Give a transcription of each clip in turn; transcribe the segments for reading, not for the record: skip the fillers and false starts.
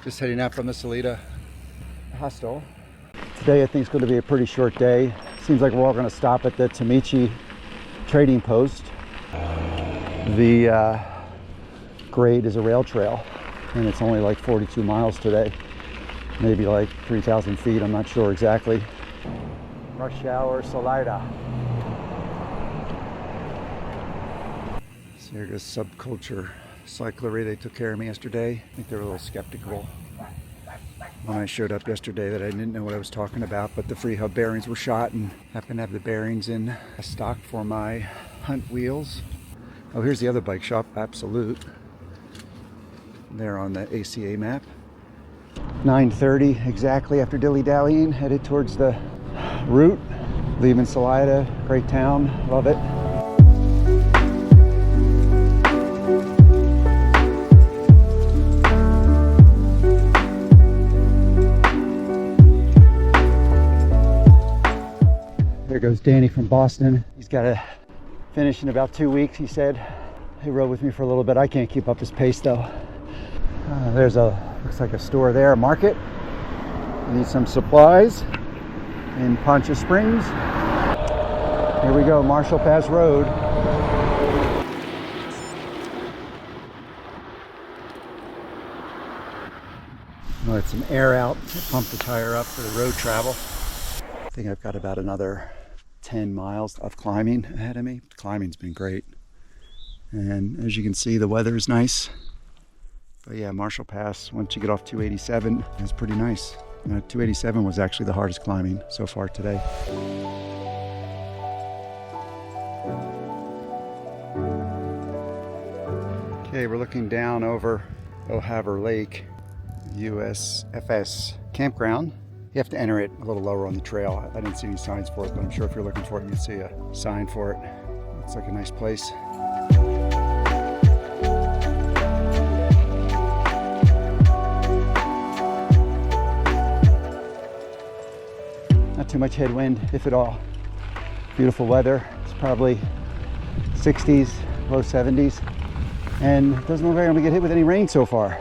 Just heading out from the Salida hostel. Today I think it's going to be a pretty short day. Seems like we're all going to stop at the Tomichi Trading Post. The grade is a rail trail and it's only like 42 miles today. Maybe like 3,000 feet, I'm not sure exactly. Rush hour Salida. So here goes Subculture Cyclery. They took care of me yesterday. I think they were a little skeptical when I showed up yesterday that I didn't know what I was talking about, but the free hub bearings were shot and happened to have the bearings in stock for my hunt wheels. Oh, here's the other bike shop, Absolute. They're on the ACA map. 9:30 exactly after dilly-dallying, headed towards the route, leaving Salida, great town, love it. There goes Danny from Boston. He's got to finish in about 2 weeks, he said. He rode with me for a little bit. I can't keep up his pace though. There's looks like a store there, a market. Need some supplies in Poncha Springs. Here we go, Marshall Pass Road. Let some air out, pump the tire up for the road travel. I think I've got about another 10 miles of climbing ahead of me. Climbing's been great. And as you can see, the weather is nice. But yeah, Marshall Pass, once you get off 287, is pretty nice. 287 was actually the hardest climbing so far today. Okay, we're looking down over O'Haver Lake, USFS Campground. You have to enter it a little lower on the trail. I didn't see any signs for it, but I'm sure if you're looking for it, you'll see a sign for it. Looks like a nice place. Not too much headwind, if at all. Beautiful weather. It's probably 60s, low 70s. And it doesn't look like I'm gonna get hit with any rain so far.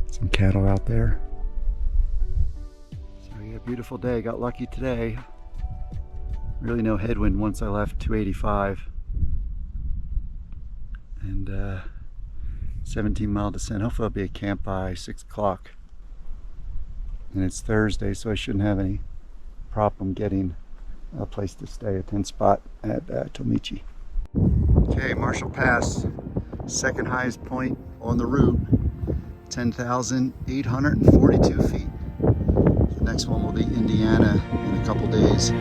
Some cattle out there. So yeah, beautiful day. Got lucky today. Really no headwind once I left 285. And 17-mile descent. Hopefully I'll be at camp by 6 o'clock. And it's Thursday, so I shouldn't have any problem getting a place to stay, a tent spot at Tomichi. Okay, Marshall Pass, second highest point on the route, 10,842 feet. The next one will be Indiana in a couple days.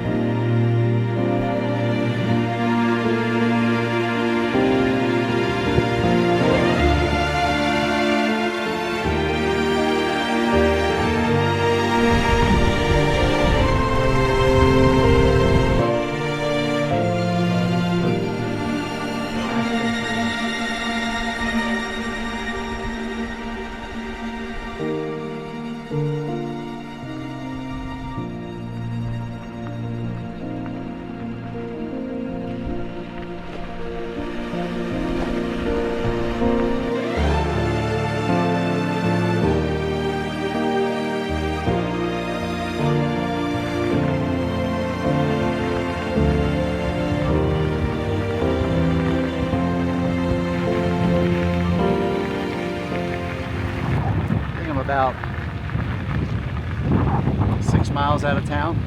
About 6 miles out of town.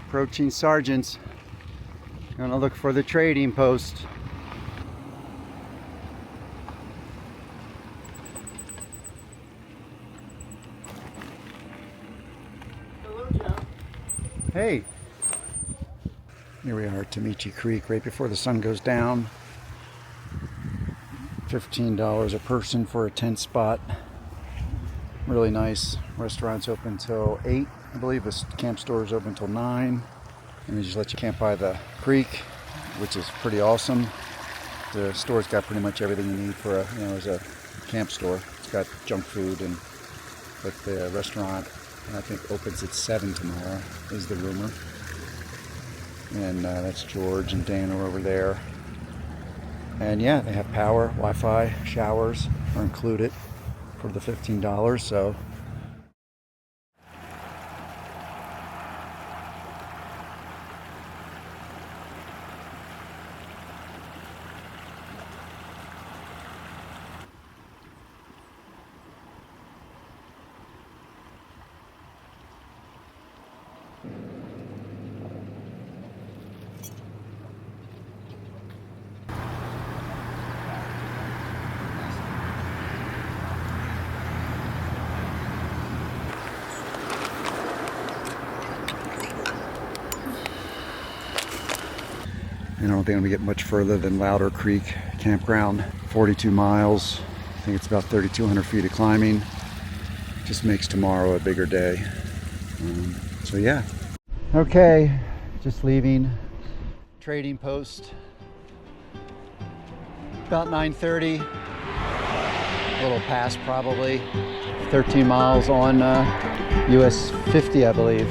Approaching Sargents. Gonna look for the trading post. Hello, Joe. Hey. Here we are at Tomichi Creek, right before the sun goes down. $15 a person for a tent spot. Really nice. Restaurant's open till 8. I believe the camp store is open till 9. And they just let you camp by the creek, which is pretty awesome. The store's got pretty much everything you need for as a camp store. It's got junk food, and but the restaurant, I think, opens at 7 tomorrow, is the rumor. And that's George and Dan are over there. And yeah, they have power, Wi-Fi, showers are included for the $15. So I don't think I'm gonna get much further than Louder Creek Campground. 42 miles. I think it's about 3,200 feet of climbing. Just makes tomorrow a bigger day. So yeah. Okay, just leaving Trading Post. About 9:30. A little past probably. 13 miles on US 50, I believe.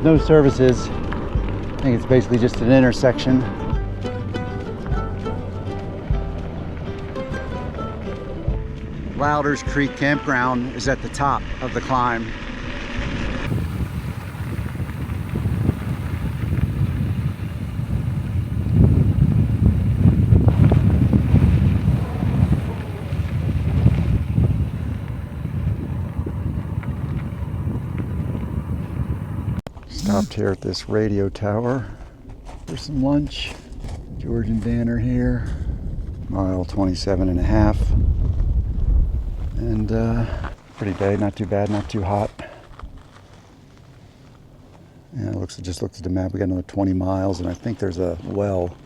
No services. I think it's basically just an intersection. Luders Creek Campground is at the top of the climb. Stopped here at this radio tower for some lunch. George and Dan are here. Mile 27.5. And pretty day, not too bad, not too hot. Yeah, just looks at the map. We got another 20 miles, and I think there's a well.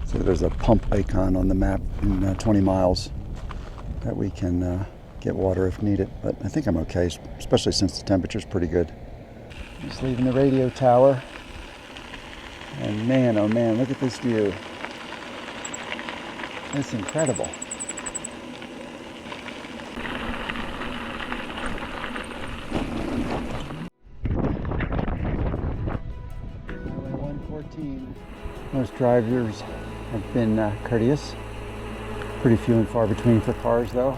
So there's a pump icon on the map in 20 miles that we can get water if needed. But I think I'm okay, especially since the temperature's pretty good. Just leaving the radio tower, and man, oh man, look at this view. It's incredible. Only 114. Most drivers have been courteous. Pretty few and far between for cars though.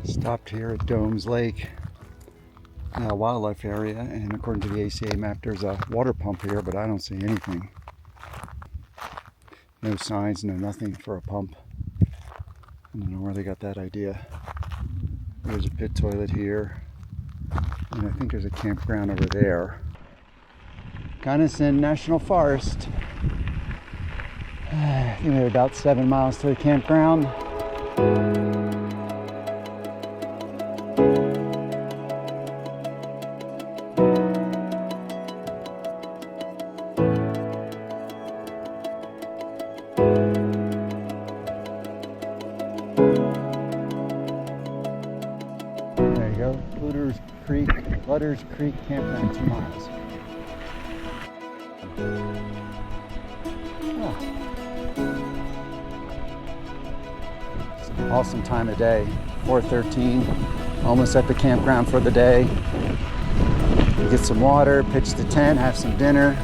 Stopped here at Domes Lake wildlife area, and according to the ACA map there's a water pump here, but I don't see anything. No signs, no nothing for a pump. I don't know where they got that idea. There's a pit toilet here, and I think there's a campground over there. Gunnison National Forest. I think we're about 7 miles to the campground. Luders Creek Campground, 2 miles. Oh. It's an awesome time of day. 4:13, almost at the campground for the day. Get some water, pitch the tent, have some dinner.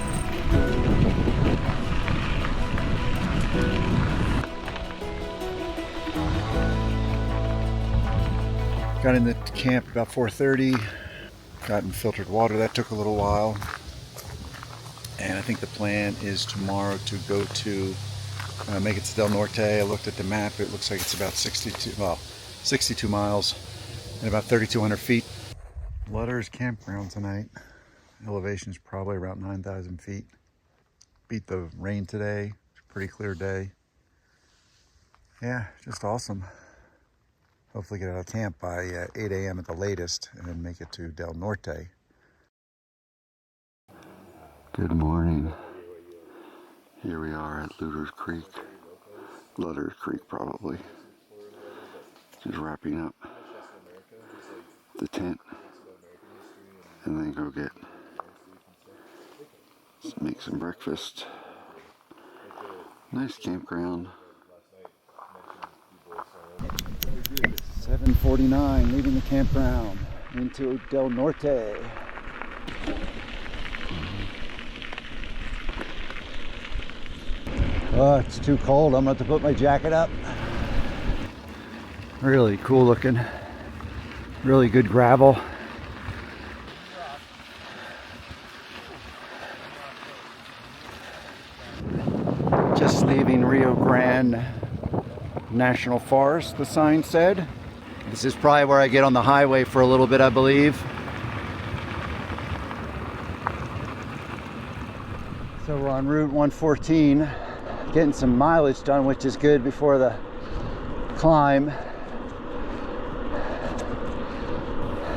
Got in the camp about 4:30. Gotten filtered water. That took a little while. And I think the plan is tomorrow to go to make it to Del Norte. I looked at the map. It looks like it's about 62 miles and about 3,200 feet. Luders Campground tonight. Elevation is probably around 9,000 feet. Beat the rain today. It's a pretty clear day. Yeah, just awesome. Hopefully get out of camp by 8 a.m. at the latest and then make it to Del Norte. Good morning. Here we are at Luders Creek. Luders Creek probably. Just wrapping up the tent and then go make some breakfast. Nice campground. 7:49, leaving the campground into Del Norte. Oh, it's too cold. I'm about to put my jacket up. Really cool looking. Really good gravel. Just leaving Rio Grande National Forest, the sign said. This is probably where I get on the highway for a little bit, I believe. So we're on Route 114, getting some mileage done, which is good before the climb.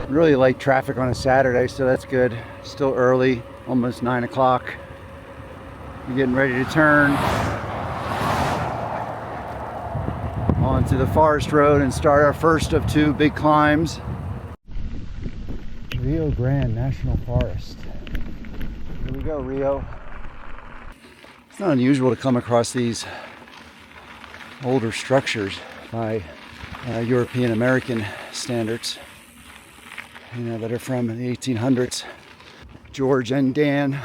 Really light traffic on a Saturday, so that's good. Still early, almost 9 o'clock. We're getting ready to turn onto the forest road and start our first of 2 big climbs. Rio Grande National Forest. Here we go, Rio. It's not unusual to come across these older structures by European American standards, you know, that are from the 1800s. George and Dan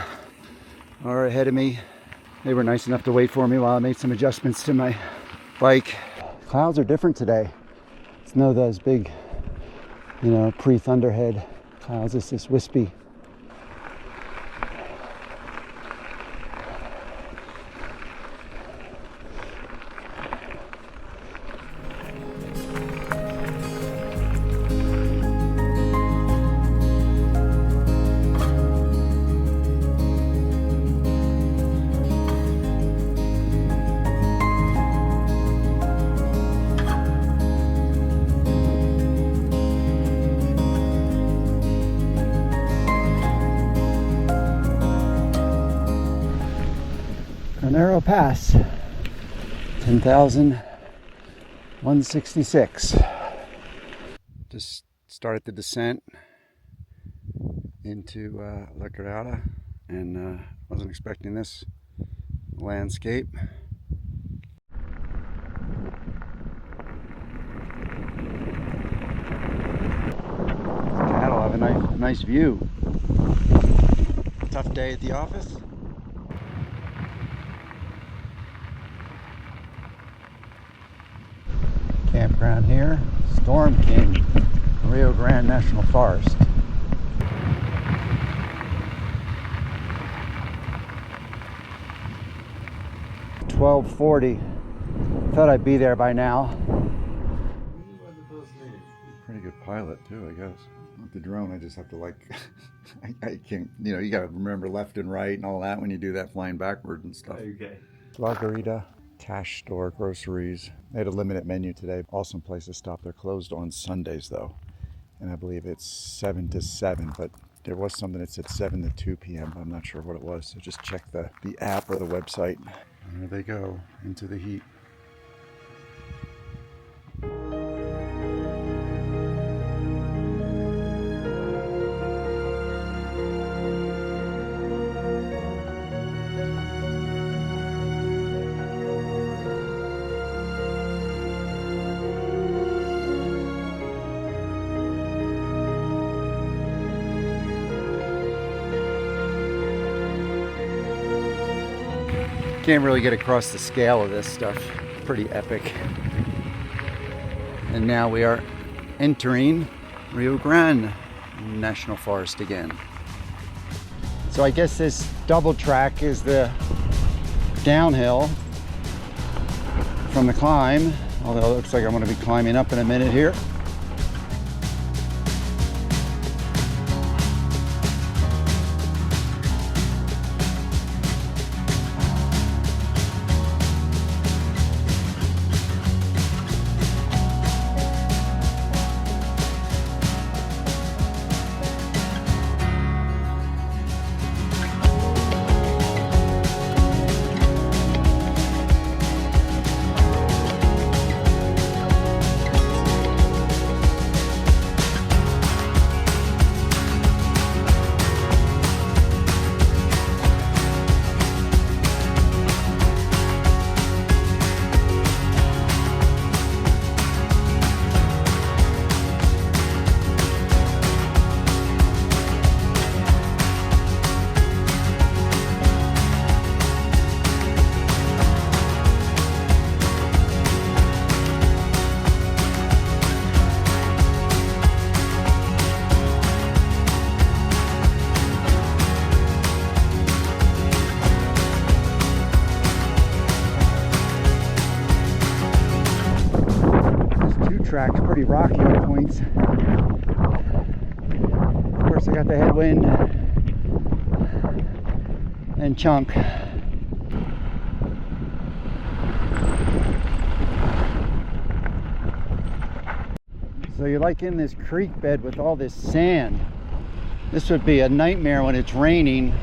are ahead of me. They were nice enough to wait for me while I made some adjustments to my bike. Clouds are different today. It's no those big, you know, pre-thunderhead clouds. It's just wispy. Narrow pass, 10,166. Just started the descent into La Garita, and wasn't expecting this landscape. Cattle have a nice view. Tough day at the office. Campground here, Storm King, Rio Grande National Forest. $12.40. Thought I'd be there by now. Pretty good pilot too, I guess. With the drone, I just have to like, I can't, you know, you gotta remember left and right and all that when you do that flying backwards and stuff. Okay. La Garita. Cash store, groceries. They had a limited menu today. Awesome place to stop. They're closed on Sundays though. And I believe it's 7 to 7, but there was something that said 7 to 2 p.m. I'm not sure what it was. So just check the app or the website. And there they go, into the heat. Can't really get across the scale of this stuff. Pretty epic. And now we are entering Rio Grande National Forest again. So I guess this double track is the downhill from the climb, although it looks like I'm going to be climbing up in a minute here. Track's pretty rocky at points. Of course, I got the headwind and chunk. So you're like in this creek bed with all this sand. This would be a nightmare when it's raining.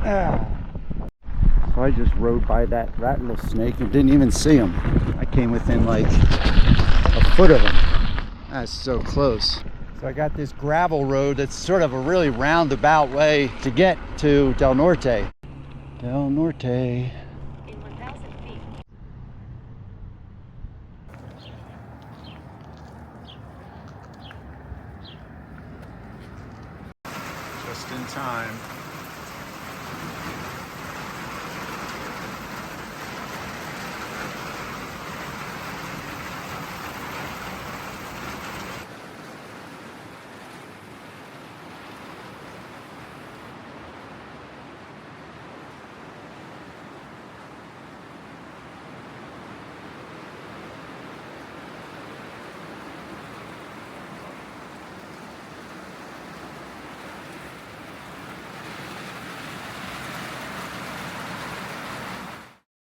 So I just rode by that rattlesnake and didn't even see him. I came within like a foot of him. That's so close. So I got this gravel road that's sort of a really roundabout way to get to Del Norte. Del Norte. In 1,000 feet. Just in time.